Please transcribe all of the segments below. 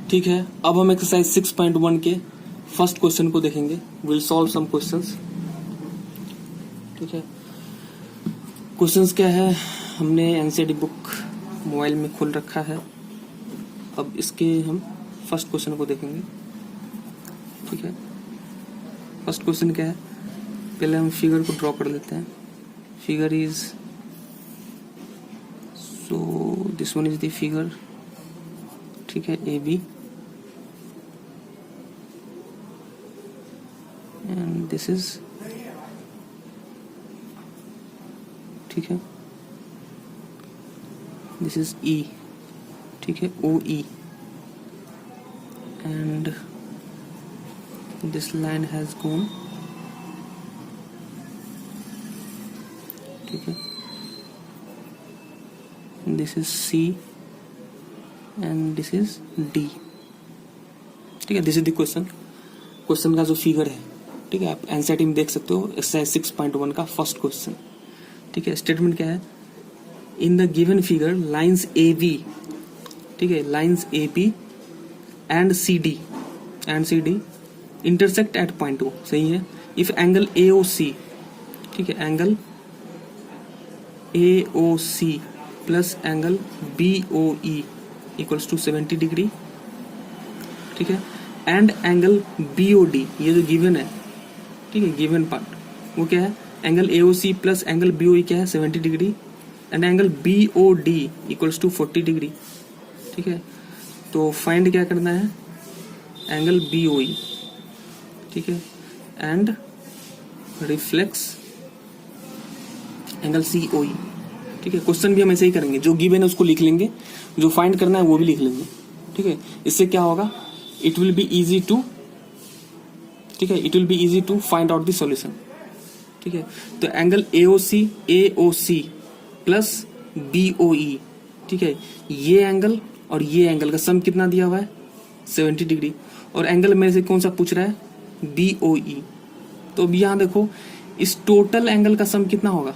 ठीक है, अब हम एक्सरसाइज 6.1 के फर्स्ट क्वेश्चन को देखेंगे। Will solve some questions. ठीक है, क्वेश्चंस क्या है, हमने एनसीईआरटी बुक मोबाइल में खोल रखा है। अब इसके हम फर्स्ट क्वेश्चन को देखेंगे। ठीक है, फर्स्ट क्वेश्चन क्या है, पहले हम फिगर को ड्रॉ कर लेते हैं। Figure is so this one is the figure. ठीक है, A B and this is, ठीक है, दिस इज ई। ठीक है, O E and this line has gone. ठीक है, this is C and this is D. ठीक है, this is the question. Question का जो फिगर है, ठीक है, आप एनसीईआरटी में देख सकते हो, एक्सरसाइज 6.1 का फर्स्ट क्वेश्चन। ठीक है, स्टेटमेंट क्या है, in the given figure lines A B, ठीक है, lines A B and C D intersect at point O. सही है। If angle A O C, ठीक है, angle A O C plus angle B O E equals to 70 degree. ठीक है, and angle B O D, ये जो given है, ठीक है, गिवन पार्ट वो क्या है, angle A O C plus angle B O E क्या है, 70 degree, and angle B O D equals to 40 degree. ठीक है, तो फाइंड क्या करना है, एंगल बी ओ ई, ठीक है, and reflex angle C O E. ठीक है, क्वेश्चन भी हम ऐसे ही करेंगे, जो गिवन है उसको लिख लेंगे, जो फाइंड करना है वो भी लिख लेंगे। ठीक है, इससे क्या होगा, it will be easy to, ठीक है, it will be easy to find out the solution. ठीक है, तो angle A O C plus B O E, ठीक है, ये एंगल और ये एंगल का सम कितना दिया हुआ है, 70 डिग्री, और एंगल मेरे से कौन सा पूछ रहा है, बी ओ ई। तो अब यहां देखो, इस टोटल एंगल का सम कितना होगा,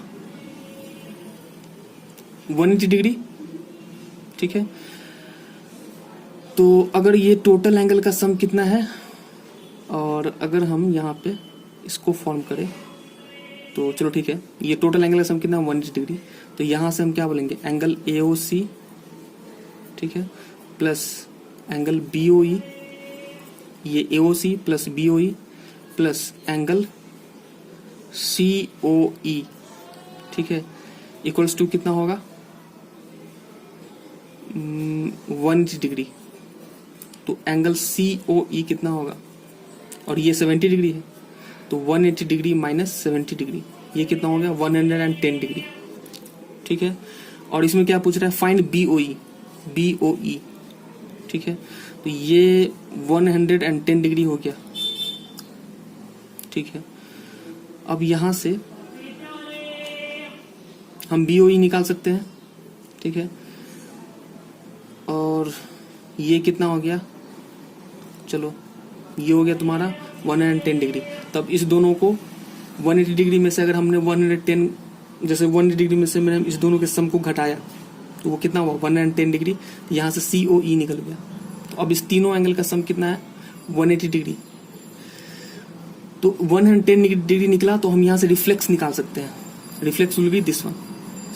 180 डिग्री। ठीक है, तो अगर ये टोटल एंगल का सम कितना है, और अगर हम यहाँ पे इसको फॉर्म करें तो चलो ठीक है, ये टोटल एंगल का सम कितना है, 180 डिग्री। तो यहाँ से हम क्या बोलेंगे, एंगल ए ओ सी, ठीक है, plus angle B O E, ये A O C plus B O E plus angle C O E, ठीक है, इक्वल्स टू कितना होगा, 180 डिग्री। तो एंगल सी ओ ई कितना होगा, और ये 70 डिग्री है, तो 180 डिग्री माइनस 70 डिग्री, ये कितना हो गया, 110 डिग्री। ठीक है, और इसमें क्या पूछ रहा है, फाइंड बी ओ ई। ठीक है, तो ये 110 डिग्री हो गया। ठीक है, अब यहां से हम बी ओ ई निकाल सकते हैं। ठीक है, और ये कितना हो गया, चलो ये हो गया तुम्हारा 110 डिग्री। तब इस दोनों को 180 डिग्री में से अगर हमने 110, जैसे 180 डिग्री में से मैंने इस दोनों के सम को घटाया तो वो कितना हुआ, 110 डिग्री। यहाँ से सी ओ ई निकल गया। तो अब इस तीनों एंगल का सम कितना है, 180 डिग्री। तो 110 डिग्री निकला, तो हम यहाँ से रिफ्लेक्स निकाल सकते हैं। Reflex will be this one,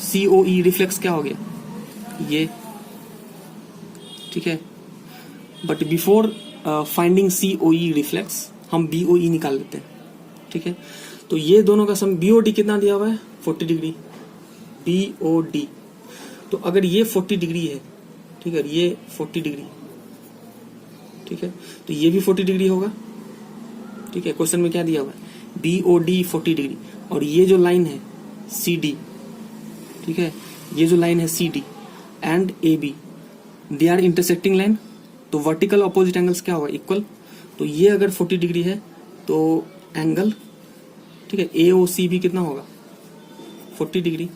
C O E. Reflex क्या हो गया, ये। ठीक है, but before finding C O E reflex हम बी ओ ई निकाल लेते हैं। ठीक है, तो ये दोनों का सम बी ओ डी कितना दिया हुआ है, 40 डिग्री, बी ओ डी। तो अगर ये 40 डिग्री है, ठीक है, ये 40 डिग्री, ठीक है, तो ये भी 40 डिग्री होगा। ठीक है, क्वेश्चन में क्या दिया हुआ है, बी ओ डी 40 डिग्री, और ये जो लाइन है सी डी, ठीक है, ये जो लाइन है C D and A B, they are intersecting line. तो वर्टिकल अपोजिट एंगल्स क्या होगा, इक्वल। तो ये अगर 40 डिग्री है तो एंगल, ठीक है, ए ओ सी भी कितना होगा, 40 डिग्री।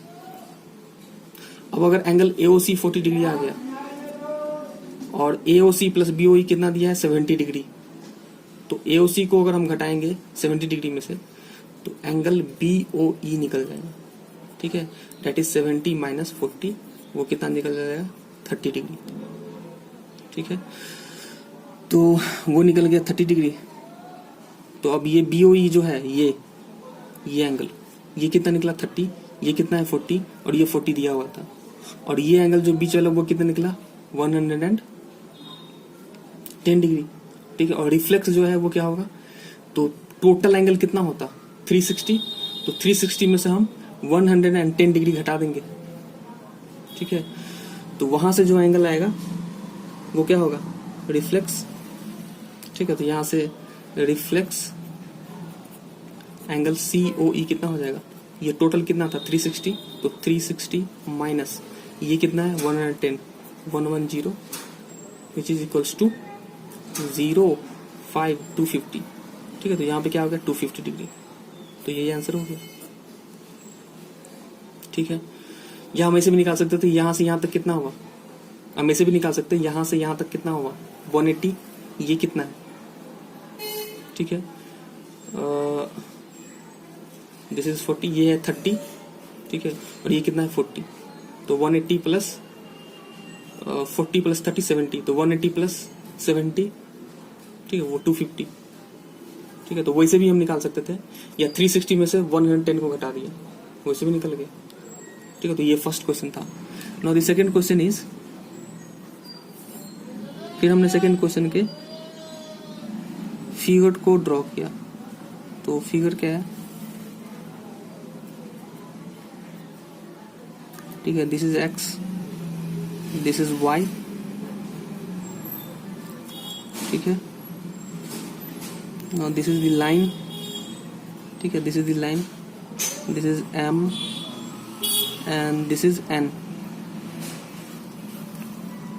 अब अगर angle A O C 40 degree आ गया और ए O C plus B O ई कितना दिया है, 70 डिग्री, तो ए ओ सी को अगर हम घटाएंगे 70 डिग्री में से तो एंगल बी ओ ई निकल जाएगा। ठीक है, दैट इज 70 माइनस 40, वो कितना निकल जाएगा, 30 डिग्री। ठीक है, तो वो निकल गया 30 डिग्री। तो अब ये BOE जो है ये एंगल, ये कितना निकला 30, ये कितना है 40 और ये 40 दिया हुआ था, और ये एंगल जो बीच वाला वो कितना निकला 110 डिग्री। ठीक है, और रिफ्लेक्स जो है वो क्या होगा, तो टोटल एंगल कितना होता 360, तो 360 में से हम 110 डिग्री घटा देंगे। ठीक है, तो वहां से जो एंगल आएगा वो क्या होगा, रिफ्लेक्स। ठीक है, तो यहां से रिफ्लेक्स एंगल COE कितना हो जाएगा, ये टोटल कितना था 360, तो 360 माइनस ये कितना है 110 विच इज इक्वल्स टू 05250। ठीक है, तो यहाँ पे क्या हो गया 250 डिग्री। तो यही आंसर हो गया। ठीक है, या हम ऐसे भी निकाल सकते थे, यहाँ से यहाँ तक कितना हुआ, हम ऐसे भी निकाल सकते हैं, यहाँ से यहाँ तक कितना हुआ 180, ये कितना है। ठीक है, दिस इज 40, ये है 30। ठीक है, और ये कितना है 40, तो 180 प्लस 40 प्लस 30 70, तो 180 प्लस 70, ठीक है, वो 250। ठीक है, तो वैसे भी हम निकाल सकते थे, या 360 में से 110 को घटा दिया, वैसे भी निकल गए। ठीक है, तो ये फर्स्ट क्वेश्चन था। Now the second question is, फिर हमने सेकंड क्वेश्चन के फिगर को ड्रॉ किया। तो फिगर क्या है, ठीक है, this is x, this is y। ठीक है, now this is the line. ठीक है, this is the line, this is M and this is N,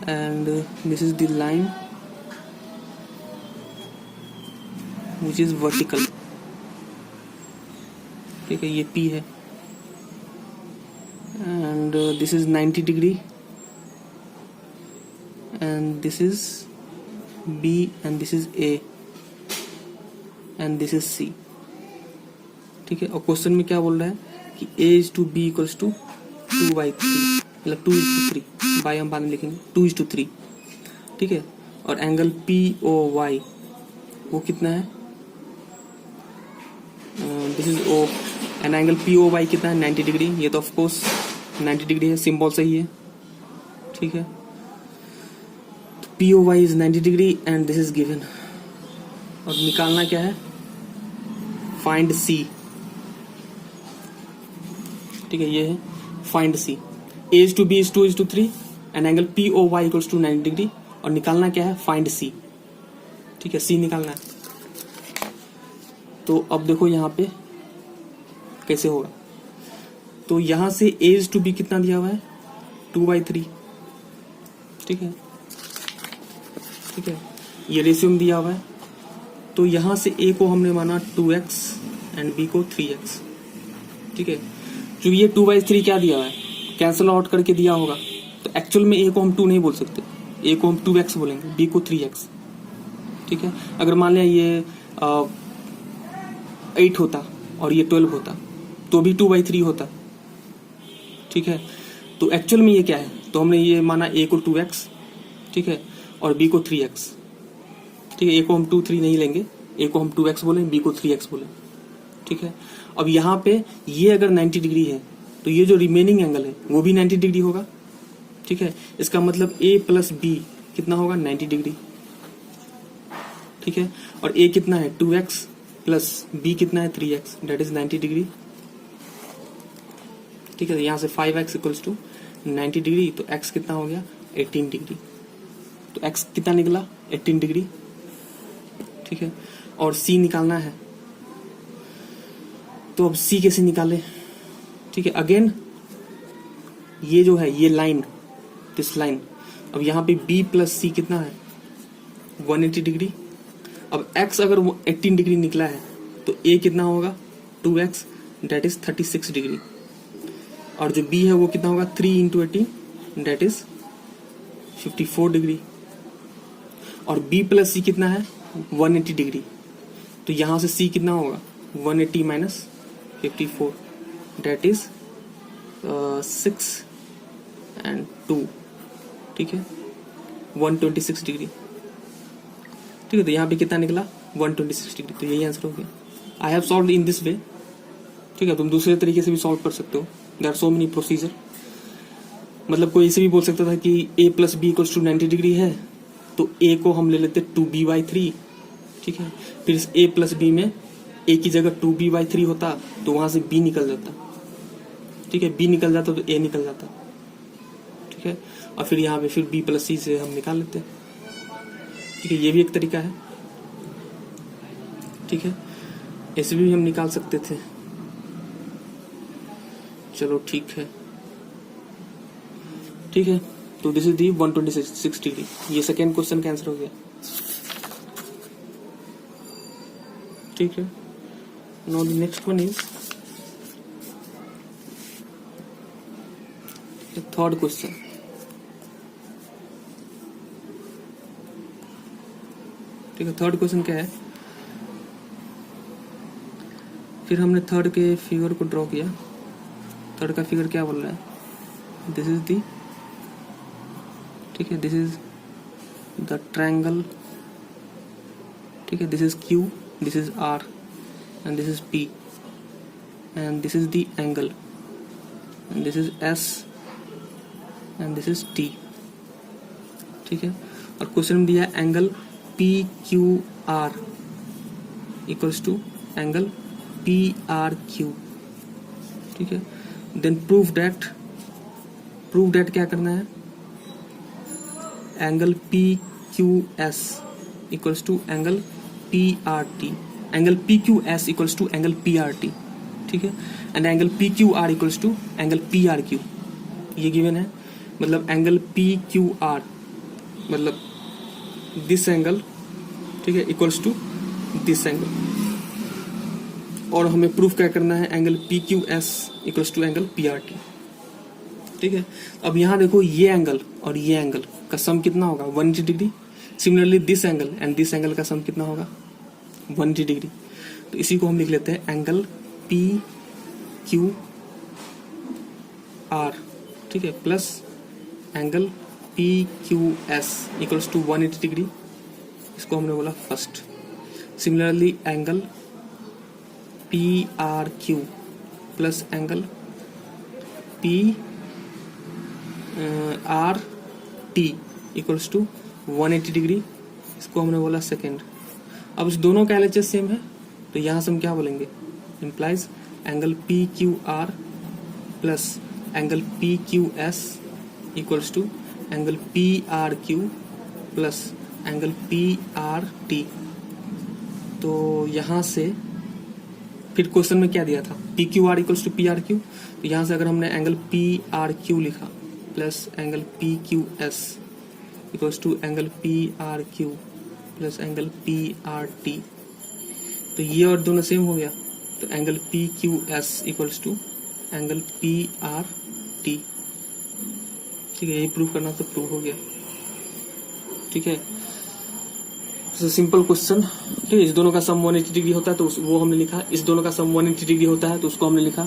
and this is the line which is vertical। ठीक है, ये P है, and this is 90 degree, and this is B, and this is A, and this is C। ठीक है, और question में क्या बोल रहा है कि A is to B equals to 2/3, मतलब 2:3, बाय हम बाद में लिखेंगे 2:3। ठीक है, और एंगल POY वो कितना है, this is O, and angle POY कितना है 90 डिग्री। ये तो ऑफ कोर्स 90 डिग्री है, सिंबल सही है। ठीक है, तो POY is 90 degree and this is given. और निकालना क्या है, फाइंड C। ठीक है, ये है find C। A is to B is 2:3 and angle POY equals to 90 degree, और निकालना क्या है, फाइंड C। ठीक है, C निकालना है। तो अब देखो यहाँ पे कैसे होगा, तो यहां से A is to B कितना दिया हुआ है 2/3। ठीक है, ठीक है, ये रेशियो में दिया हुआ है। तो यहां से A को हमने माना 2x एंड B को 3x। ठीक है, जो ये 2/3 क्या दिया हुआ है, कैंसल आउट करके दिया होगा, तो एक्चुअल में A को हम 2 नहीं बोल सकते, A को हम 2x बोलेंगे, B को 3x। ठीक है, अगर मान लिया ये 8 होता और ये 12 होता तो भी 2/3 होता। ठीक है, तो एक्चुअल में ये क्या है, तो हमने ये माना A को 2x, ठीक है, और B को 3x। ठीक है, A को हम 2 3 नहीं लेंगे, A को हम 2x बोलें, B को 3x बोलें। ठीक है, अब यहाँ पे ये अगर 90 डिग्री है तो ये जो रिमेनिंग एंगल है वो भी 90 डिग्री होगा। ठीक है, इसका मतलब A प्लस B कितना होगा 90 डिग्री। ठीक है, और A कितना है 2x प्लस B कितना है 3x, डेट इज 90 डिग्री। ठीक है, यहाँ से 5x इक्वल्स टू 90 डिग्री, तो x कितना हो गया 18 डिग्री। तो x कितना निकला 18 डिग्री। ठीक है, और C निकालना है, तो अब C कैसे निकाले। ठीक है, अगेन ये जो है ये लाइन, दिस लाइन, अब यहाँ पे B प्लस C कितना है 180 डिग्री। अब x अगर 18 डिग्री निकला है तो A कितना होगा 2x, डेट इज 36 डिग्री, और जो B है वो कितना होगा 3 इंटू 18, डेट इज 54 डिग्री, और B प्लस C कितना है 180 डिग्री। तो यहाँ से C कितना होगा 180 माइनस 54, डेट इज 6 एंड 2। ठीक है, 126 डिग्री। ठीक है, तो यहाँ पे कितना निकला 126 डिग्री, तो यही आंसर हो गया। I have solve in this way, ठीक है, तुम दूसरे तरीके से भी सॉल्व कर सकते हो, there are so many procedure. मतलब कोई ऐसे भी बोल सकता था कि a plus B equals to 90 degree है, तो a को हम ले लेते 2b/3, ठीक है, फिर इस a प्लस बी में a की जगह 2b/3 होता तो वहां से b निकल जाता, ठीक है, b निकल जाता तो a निकल जाता, ठीक है, और फिर यहाँ पे फिर b प्लस c से हम निकाल लेते, ठीक है, ये भी एक तरीका है, ठीक है, ऐसे भी हम निकाल सकते थे। चलो ठीक है, ठीक है, तो दिस इज दी 126 डिग्री, ये सेकेंड क्वेश्चन का आंसर हो गया, ठीक है। Now the next one is third question, ठीक है, थर्ड क्वेश्चन क्या है, फिर हमने थर्ड के फिगर को ड्रॉ किया। थर्ड का फिगर क्या बोल रहा है, दिस इज दी, ठीक है, दिस इज द ट्रायंगल, ठीक है, this is Q, this is R and this is P and this is the angle and this is S and this is T, ठीक है, और क्वेश्चन में दिया angle PQR equals to angle PRQ, ठीक है, then prove that क्या करना है, angle PQS equals to angle PRT, angle PQS equals to angle PRT, ठीक है, and angle PQR equals to angle PRQ, ये गिवन है। मतलब एंगल PQR मतलब दिस एंगल, ठीक है, इक्वल्स टू दिस एंगल, और हमें प्रूफ क्या करना है, angle PQS equals to angle PRT, ठीक है। अब यहाँ देखो ये एंगल और ये एंगल का सम कितना होगा 180 degree, similarly this angle and this angle का सम कितना होगा 180 डिग्री, तो इसी को हम लिख लेते हैं एंगल PQR, ठीक है, plus angle PQS equals to 180 degree, इसको हमने बोला first. Similarly angle PRQ plus angle PRT equals to 180 degree, इसको हमने बोला सेकेंड। अब इस दोनों का LHS सेम है, तो यहाँ से हम क्या बोलेंगे, implies angle PQR plus angle PQS equals to angle PRQ plus angle PRT। तो यहाँ से फिर क्वेश्चन में क्या दिया था, PQR इक्वल्स टू PRQ, तो यहाँ से अगर हमने एंगल PRQ लिखा plus angle PQS equals to angle PRQ plus angle PRT, तो ये और दोनों सेम हो गया, तो angle PQS equals to angle PRT, ठीक है, यही प्रूव करना तो प्रूव हो गया, ठीक है। सिंपल क्वेश्चन, ठीक है, इस दोनों का सम 180 डिग्री होता है तो वो हमने लिखा, इस दोनों का सम 180 डिग्री होता है तो उसको हमने लिखा,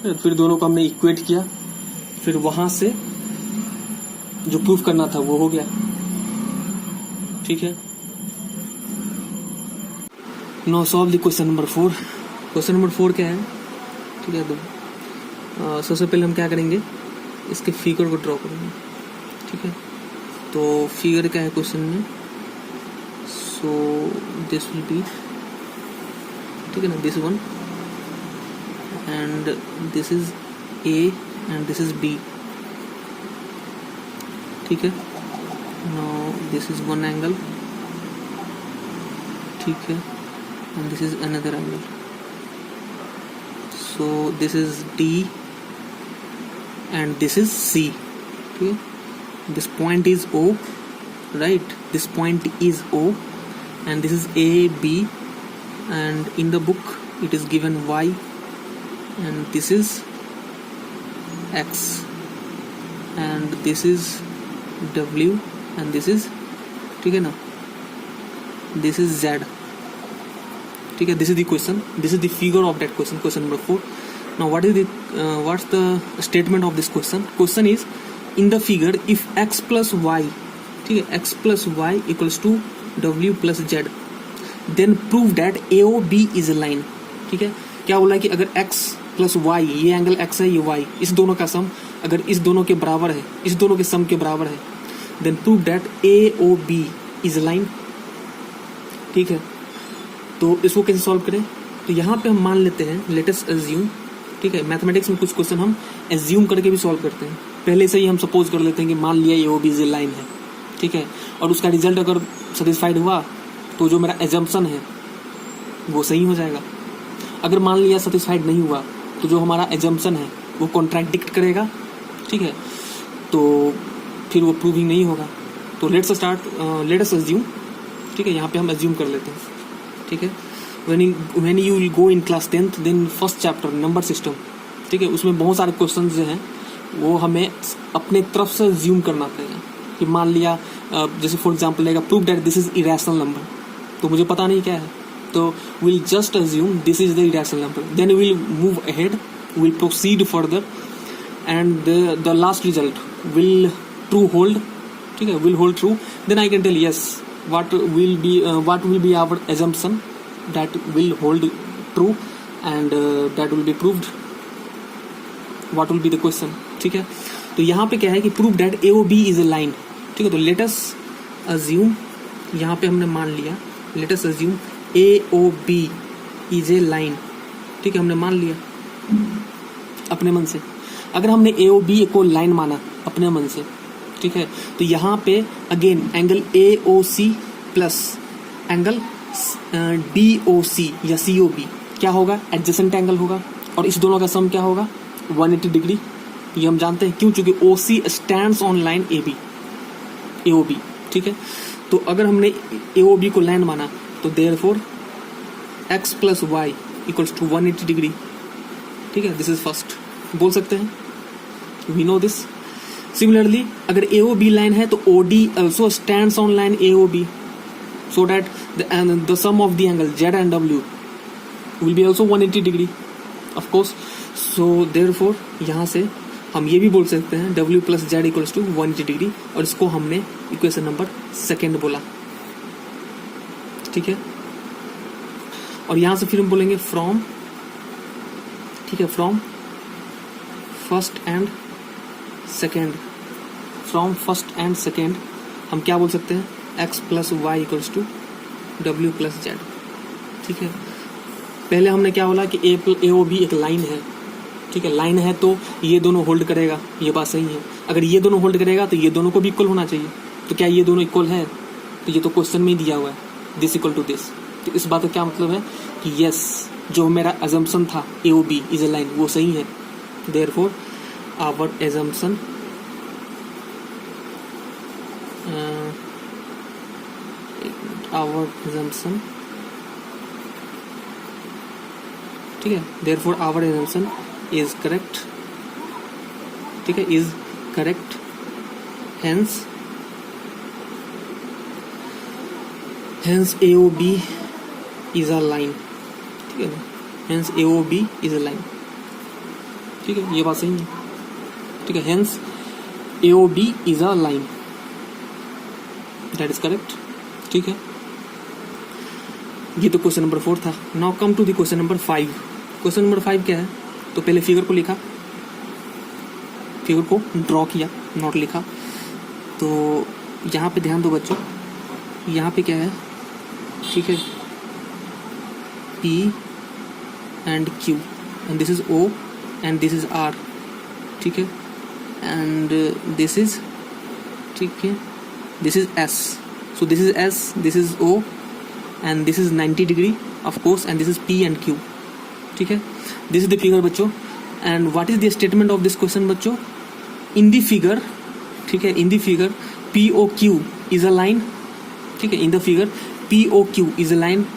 फिर दोनों को हमने इक्वेट किया, फिर वहां से जो प्रूफ करना था वो हो गया, ठीक है। Now solve the question number 4। Question number 4 क्या है, ठीक है, तो सबसे पहले हम क्या करेंगे, इसके फिगर को ड्रॉ करेंगे, ठीक है। तो फिगर क्या है क्वेश्चन में, सो दिस विल बी, ठीक है ना, this one and this is A and this is B, ठीक है। Now this is one angle, ठीक है, and this is another angle, so this is D and this is C, okay, this point is O, right, this point is O and this is A, B, and in the book it is given Y and this is X and this is W and this is, ठीक है ना, this is Z, ठीक है, this is the question, this is the figure of that question, question number 4. Now what is the what's the statement of this question? Question is, in the figure if x plus y, ठीक है, x plus y equals to W plus Z, then prove that AOB is a line. ठीक है, क्या बोला है कि अगर x plus Y, ये एंगल x है, ये y, इस दोनों का सम अगर इस दोनों के बराबर है, इस दोनों के सम के बराबर है, then prove that AOB is a line. ठीक है, तो इसको कैसे सॉल्व करें? तो यहाँ पे हम मान लेते हैं, लेट अस अज्यूम। ठीक है, मैथमेटिक्स में कुछ क्वेश्चन हम एज्यूम करके भी सॉल्व करते हैं। पहले से ही हम सपोज कर लेते हैं कि मान लिया AOB इज अ लाइन है। ठीक है, और उसका रिजल्ट अगर सेटिस्फाइड हुआ तो जो मेरा एजम्पशन है वो सही हो जाएगा। अगर मान लिया सेटिस्फाइड नहीं हुआ तो जो हमारा एजम्पशन है वो कॉन्ट्रैडिक्ट करेगा। ठीक है, तो फिर वो प्रूविंग नहीं होगा। तो लेट्स अज्यूम। ठीक है, यहाँ पे हम अज्यूम कर लेते हैं। ठीक है, when you will go in class 10th then first chapter number system. ठीक है, उसमें बहुत सारे क्वेश्चन जो हैं वो हमें अपने तरफ से अज्यूम करना पड़ेगा कि मान लिया जैसे फॉर एग्जांपल रहेगा prove that this is irrational number, तो मुझे पता नहीं क्या है, तो will just assume this is the irrational number, then will move ahead, will proceed further and the last result will true hold. ठीक है, will hold true, then I can tell yes what will be our assumption that will hold true and that will be proved, what will be the question। ठीक है, तो यहाँ पे क्या है कि prove that AOB is a line। ठीक है, तो let us assume, यहाँ पे हमने मान लिया let us assume AOB is a line। ठीक है, हमने मान लिया अपने मन से। अगर हमने AOB को लाइन माना अपने मन से, ठीक है, तो यहाँ पे again angle AOC plus angle DOC या COB क्या होगा? एडजेसेंट एंगल होगा, और इस दोनों का सम क्या होगा? 180 डिग्री। ये हम जानते हैं, क्यों? चूंकि OC stands on line AOB। ठीक है, तो अगर हमने AOB को लाइन माना तो therefore x plus Y equals to 180 degree. ठीक है, दिस इज फर्स्ट, बोल सकते हैं, वी नो दिस। Similarly, अगर AOB लाइन है तो OD also stands on line AOB, so that the sum of the angle Z and W will be also 180 degree, of course. So therefore यहाँ से हम ये भी बोल सकते हैं W plus Z equals to 180 degree, और इसको हमने इक्वेशन नंबर सेकेंड बोला। ठीक है, और यहाँ से फिर हम बोलेंगे फ्रॉम, ठीक है, from first and second, from first and second हम क्या बोल सकते हैं? x plus Y equals to W plus Z. ठीक है, पहले हमने क्या बोला कि AOB एक लाइन है। ठीक है, लाइन है तो ये दोनों होल्ड करेगा, ये बात सही है। अगर ये दोनों होल्ड करेगा तो ये दोनों को भी इक्वल होना चाहिए। तो क्या ये दोनों इक्वल है? तो ये तो क्वेश्चन में ही दिया हुआ है, दिस इक्वल टू दिस। तो इस बात का क्या मतलब है कि यस, जो मेरा अजम्पशन था AOB इज अ लाइन वो सही है। देयरफॉर आवर assumption ठीक है, therefore our assumption is correct। ठीक है, is correct, hence AOB is a line। ठीक है, hence AOB is a line। ठीक है, ये बात सही है। ठीक है, hence AOB is a line, that is correct। ठीक है, ये तो क्वेश्चन नंबर 4 था। Now come to the question number 5। Question number 5 क्या है? तो पहले फिगर को लिखा, फिगर को ड्रॉ किया, नॉट लिखा। तो यहाँ पे ध्यान दो बच्चों, यहाँ पे क्या है? ठीक है, P and Q and this is O and this is R। ठीक है, एंड दिस इज, ठीक है, this is S। So this is S, this is O and this is 90 degree of course, and this is P and Q। ठीक है, this is the figure बच्चों। and what is the statement of this question बच्चों? in the figure, ठीक है, in the figure POQ is a line। ठीक है, in the figure POQ is a line,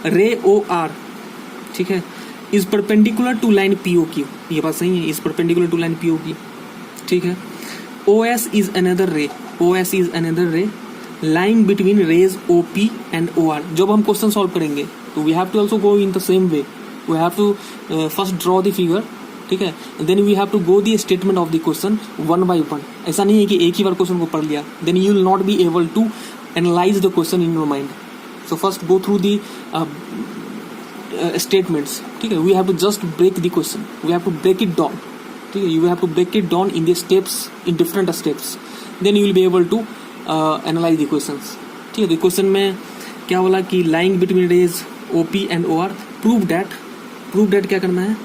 ray OR, ठीक है, is perpendicular to line POQ। ये बात सही है, is perpendicular to line POQ। ठीक है, OS is another ray, OS is another ray lying between rays OP and OR। जब हम क्वेश्चन सॉल्व करेंगे तो we have to also go in the same way, we have to first draw the figure. ठीक है, then we have to go the statement of the question one by one. ऐसा नहीं है कि एक ही बार question को पढ़ लिया, then you will not be able to analyse the question in your mind. So first go through the statements. ठीक है, we have to just break the question, we have to break it down. ठीक है, you have to break it down in the steps, in different steps, then you will be able to analyse the questions. ठीक है, तो question में क्या बोला कि lying between rays O P and O R, prove that क्या करना है,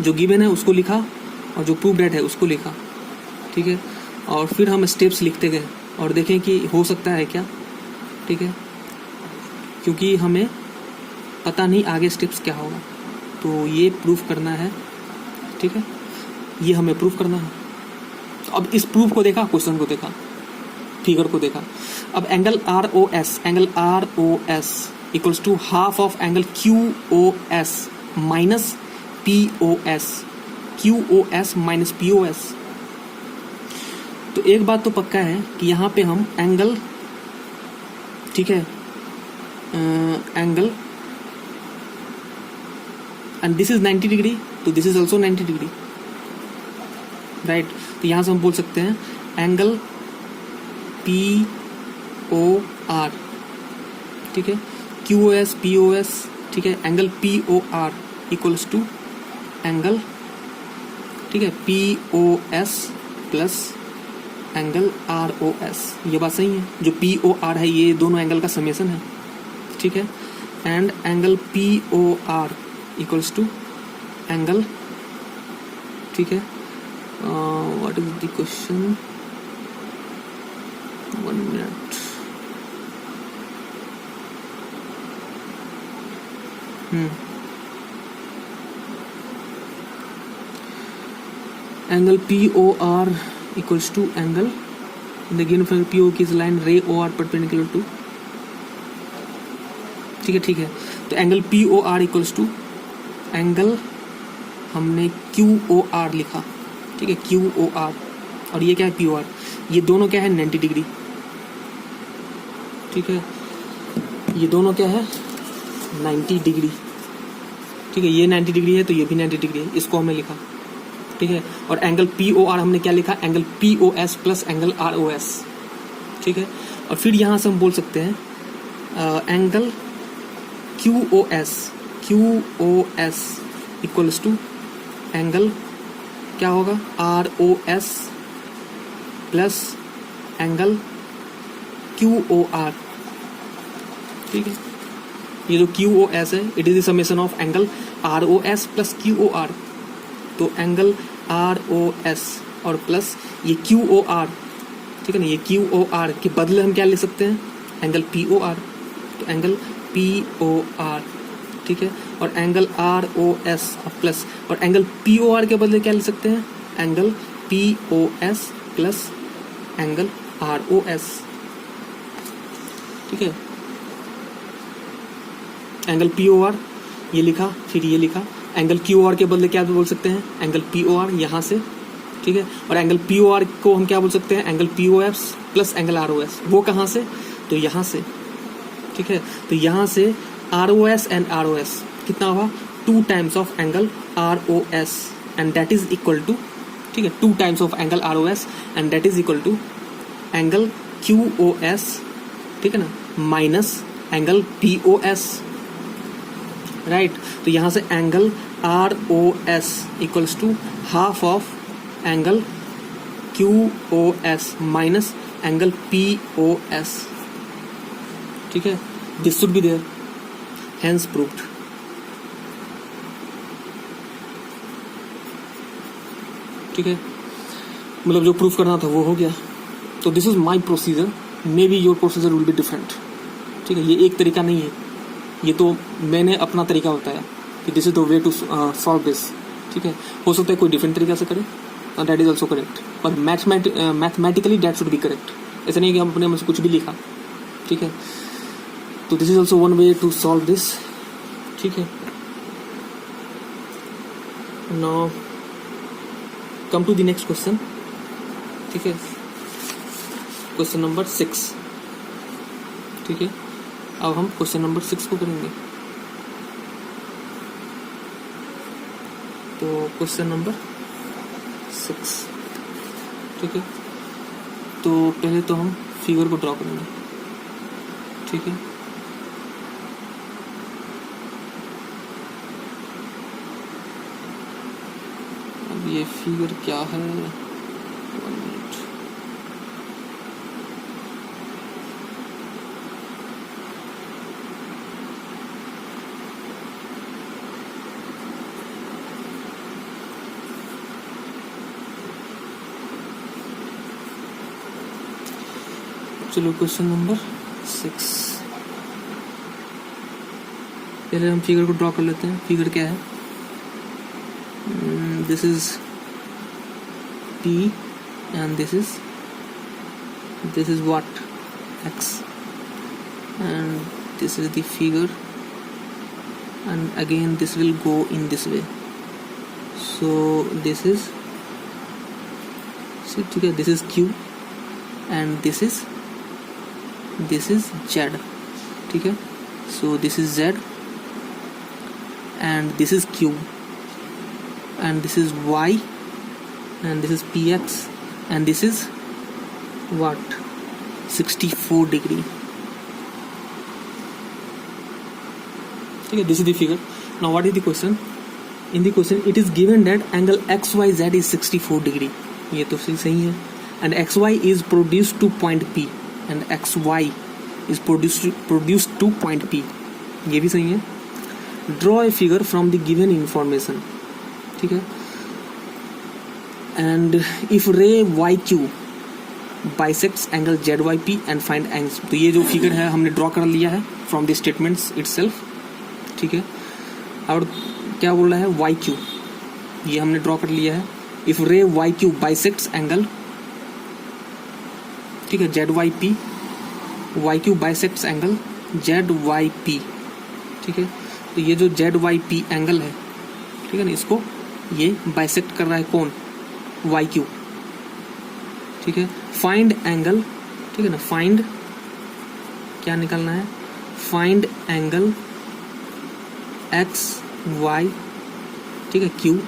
जो गिवन है उसको लिखा और जो प्रूव डैट है उसको लिखा. ठीक है, और फिर हम स्टेप्स लिखते गए और देखें कि हो सकता है क्या. ठीक है, क्योंकि हमें पता नहीं आगे स्टेप्स क्या होगा, तो ये प्रूफ करना है. ठीक है, ये हमें प्रूफ करना है. तो अब इस प्रूफ को देखा, क्वेश्चन को देखा, फिगर को देखा. अब angle R O S equals to half of angle Q O S minus P O S, Q O S minus P O S. तो एक बात तो पक्का है कि यहाँ पे हम एंगल, ठीक है, angle and this is 90 degree, तो this is also 90 degree, right. तो यहाँ से हम बोल सकते हैं एंगल पी ओ आर, ठीक है, Q O S P O S, ठीक है, angle P O R equals to angle, ठीक है, P O S plus angle R O S. ये बात सही है, जो पी ओ आर है ये दोनों एंगल का समेसन है. ठीक है, and angle P O R equals to angle, ठीक है, what is the question, 1 minute. Angle P O R equals to angle in the given figure PO की line ray OR perpendicular to. ठीक है, तो angle POR equals to angle हमने QOR लिखा. ठीक है, QOR, और ये क्या है POR, ये दोनों क्या है 90 डिग्री. ठीक है, ये दोनों क्या है 90 डिग्री. ठीक है, ये 90 डिग्री है तो ये भी 90 डिग्री है, इसको हमने लिखा. ठीक है, और एंगल पी ओ आर हमने क्या लिखा, angle P O S plus angle R O S. ठीक है, और फिर यहां से हम बोल सकते हैं angle Q O S equals to angle क्या होगा R O S plus angle Q O R. ठीक है, ये जो क्यू ओ एस है it is the summation of angle R O S plus Q O R. तो angle R O S और plus ये क्यू ओ आर, ठीक है ना, ये क्यू ओ आर के बदले हम क्या ले सकते हैं एंगल पी ओ आर. तो एंगल पी ओ आर, ठीक है, और angle R O S plus, और एंगल पी ओ आर के बदले क्या ले सकते हैं angle P O S plus angle R O S. ठीक है, एंगल पी ओ आर ये लिखा, फिर ये लिखा, एंगल क्यू आर के बदले क्या बोल सकते हैं एंगल पी ओ आर यहाँ से. ठीक है, और एंगल पी ओ आर को हम क्या बोल सकते हैं angle P O S plus angle R O S. वो कहाँ से, तो यहाँ से. ठीक है, तो यहाँ से R O S and R O S कितना हुआ 2 times of angle R O S and that is equal to, ठीक है, 2 times of angle R O S and that is equal to angle Q O S, ठीक है ना, minus angle P O S, right. तो यहाँ से angle R O S equals to half of angle Q O S minus angle P O S. ठीक है, this should be there, hence proved. ठीक है, मतलब जो प्रूफ करना था वो हो गया. तो this is my procedure, may be your procedure will be different. ठीक है, ये एक तरीका नहीं है, ये तो मैंने अपना तरीका बताया कि this is the way to solve this. ठीक है, हो सकता है कोई डिफरेंट तरीका से करे, दैट इज ऑल्सो करेक्ट, पर mathematically that should be correct. ऐसा नहीं कि हम अपने मन से कुछ भी लिखा. ठीक है, तो this is also one way to solve this. ठीक है, now come to the next question. ठीक है, क्वेश्चन नंबर 6. ठीक है, अब हम क्वेश्चन नंबर 6 को करेंगे. तो क्वेश्चन नंबर 6, ठीक है, तो पहले तो हम फिगर को ड्रॉ करेंगे. ठीक है, अब ये फिगर क्या है, 1 मिनट। चलो क्वेश्चन नंबर 6, पहले हम फिगर को ड्रॉ कर लेते हैं। फिगर क्या है, this is P and this is what, X, and this is the figure, and again this will go in this way. So this is, see, ठीक है, this is Q and this is Z, ठीक है। So this is Z and this is Q and this is Y and this is PX and this is what, 64 degree, ठीक है। This is the figure. Now what is the question? In the question it is given that angle XYZ is 64 degree. ये तो सही है। And XY is produced to point P and XY is produced to point P. ये भी सही है। Draw a figure from the given information, ठीक है। And if ray YQ bisects angle ZYP and find angles, तो ये जो figure है हमने ड्रॉ कर लिया है फ्रॉम द स्टेटमेंट्स इटसेल्फ, ठीक है। और क्या बोल रहा है, YQ, ये हमने ड्रॉ कर लिया है। इफ रे YQ bisects एंगल, ठीक है, ZYP, YQ bisects angle ZYP, ठीक है। तो ये जो ZYP एंगल है, ठीक है ना, इसको ये बाइसेक्ट कर रहा है कौन, YQ, ठीक है। फाइंड एंगल, ठीक है ना, फाइंड क्या निकालना है, फाइंड एंगल XY, ठीक है, Q,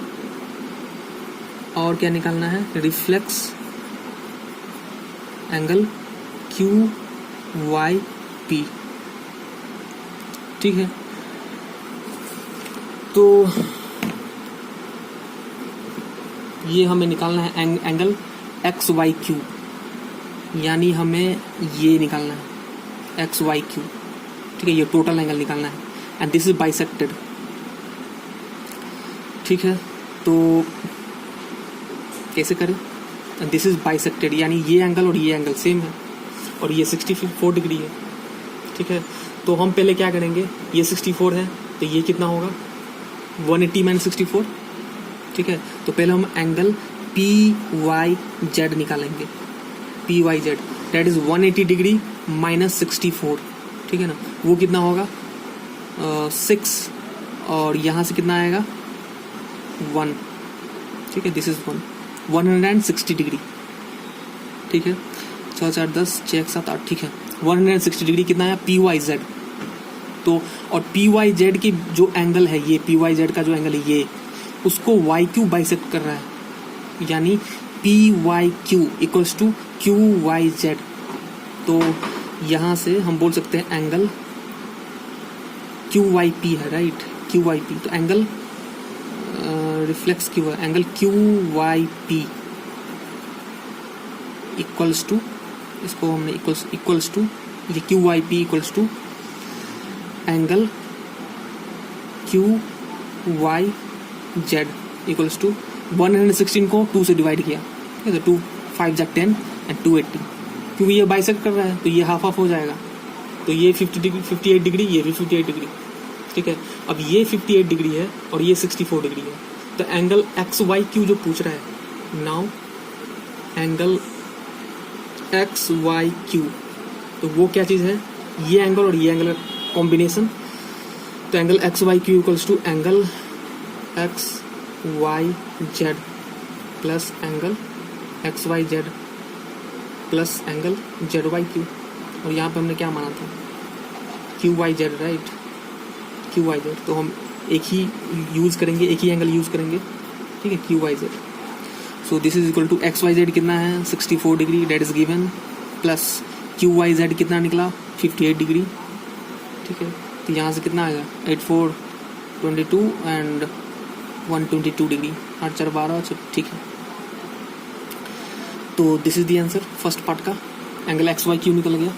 और क्या निकालना है, रिफ्लेक्स एंगल QYP, ठीक है। तो ये हमें निकालना है एंगल XYQ, यानी हमें ये निकालना है XYQ, ठीक है, ये टोटल एंगल निकालना है। एंड दिस इज बाइसेक्टेड, ठीक है। तो कैसे करें, दिस इज बाइसेक्टेड, यानी ये एंगल और ये एंगल सेम है और ये 64 डिग्री है, ठीक है। तो हम पहले क्या करेंगे, ये 64 है तो ये कितना होगा, 180 माइनस 64, ठीक है। तो पहले हम एंगल PYZ निकालेंगे, PYZ that is 180 degree minus 64, ठीक है ना। वो कितना होगा 6 और यहाँ से कितना आएगा 1, ठीक है। दिस इज 160 डिग्री, ठीक है। 6 4 10 6 7 8, ठीक है। 160 डिग्री कितना है PYZ, तो और PYZ की जो एंगल है, ये PYZ का जो एंगल है ये, उसको YQ बाइसेक्ट कर रहा है, यानी PYQ इक्वल्स टू QYZ। तो यहाँ से हम बोल सकते हैं एंगल QYP है, राइट, QYP। तो एंगल रिफ्लेक्स क्यू है, एंगल QYP इक्वल्स टू, इसको हमने इक्वल्स टू, ये QYP equals to angle QYZ equals to 116 को 2 से डिवाइड किया, ठीक है। 2 5 जा 10 एंड 280, क्योंकि ये बाइसेक्ट कर रहा है तो ये हाफ हाफ हो जाएगा, तो ये 58 डिग्री, ये भी 58 डिग्री, ठीक है। अब ये 58 डिग्री है और ये 64 डिग्री है, तो एंगल XYQ जो पूछ रहा है, नाउ एंगल XYQ, तो वो क्या चीज़ है, ये एंगल और ये एंगल का कॉम्बिनेशन। तो angle XYQ equals to angle XYZ plus angle XYZ plus angle ZYQ, और यहाँ पे हमने क्या माना था QYZ, राइट, QYZ। तो हम एक ही यूज़ करेंगे, एक ही एंगल यूज़ करेंगे, ठीक है, QYZ। So this is equal to XYZ कितना है 64 degree, that is given, plus QYZ कितना निकला 58 डिग्री, ठीक है। तो यहाँ से कितना आएगा 8 4 22 एंड 122 डिग्री, 8 4 12, ठीक है। तो this is the answer first part का। एंगल एक्स वाई क्यू निकल गया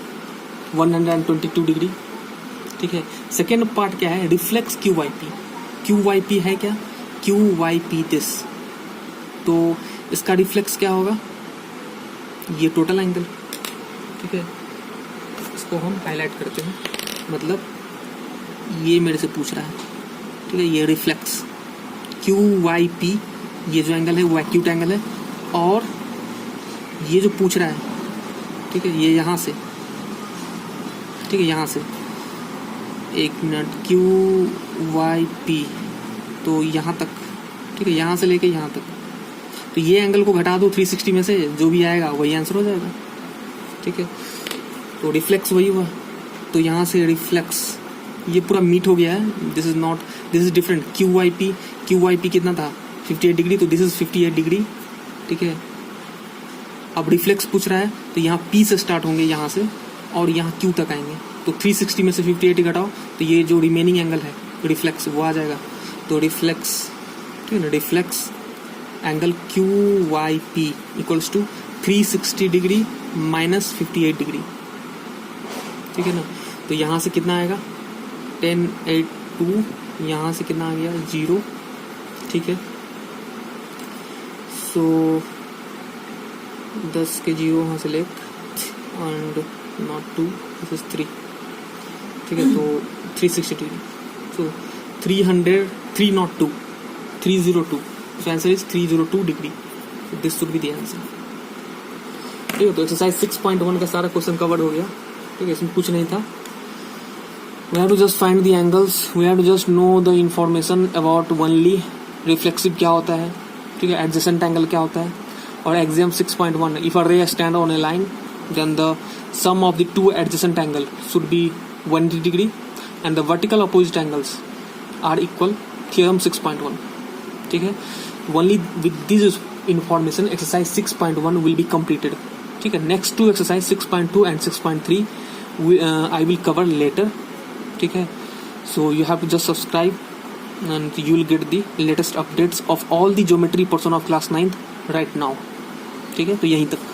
122 डिग्री, ठीक है। सेकेंड पार्ट क्या है, reflex Q Y P. Q Y P है क्या, क्यू वाई पी दिस, तो इसका रिफ्लेक्स क्या होगा, ये टोटल एंगल, ठीक है। इसको हम हाईलाइट करते हैं, मतलब ये मेरे से पूछ रहा है, ठीक है। ये रिफ्लेक्स क्यू वाई पी, ये जो एंगल है वो एक्यूट एंगल है, और ये जो पूछ रहा है, ठीक है, ये यहाँ से, ठीक है, यहाँ से, एक मिनट, क्यू वाई पी, तो यहाँ तक, ठीक है, यहाँ से लेके यहाँ तक, तो ये एंगल को घटा दो 360 में से, जो भी आएगा वही आंसर हो जाएगा, ठीक है। तो रिफ्लेक्स वही हुआ, तो यहाँ से रिफ्लेक्स ये पूरा मीट हो गया है, this is not, this is different. Q Y P कितना था 58 डिग्री, तो दिस इज 58 डिग्री, ठीक है। अब रिफ्लेक्स पूछ रहा है, तो यहाँ पी से स्टार्ट होंगे यहाँ से, और यहाँ क्यू तक आएंगे, तो 360 में से 58 घटाओ, तो ये जो रिमेनिंग एंगल है रिफ्लेक्स वो आ जाएगा। तो रिफ्लेक्स, ठीक है ना, reflex angle Q Y P equals to 360 degree minus 58 degree, ठीक है ना। तो यहाँ से कितना आएगा 10 8 2, यहाँ से कितना आ गया 0, ठीक है। सो 10 के 0 वहाँ से ले, एंड नॉट 2, दिस इज 3, ठीक है। तो 360 degree, so 302, 302, so answer is 302 degree, this should be the answer, ठीक है। तो एक्सरसाइज 6.1 का सारा क्वेश्चन कवर्ड हो गया, ठीक है, इसमें कुछ नहीं था। We have to just find the angles, we have to just know the information about only reflexive क्या होता है, ठीक है, adjacent angle क्या होता है, और exam 6.1, if a ray stand on a line then the sum of the two adjacent angle should be 180 degree and the vertical opposite angles are equal, theorem 6.1, ठीक है। Only with this information exercise 6.1 will be completed, ठीक है। next two exercise 6.2 and 6.3 I will cover later, ठीक है। so you have to just subscribe and you will get the latest updates of all the geometry portion of class 9th right now, ठीक है। तो यहीं तक।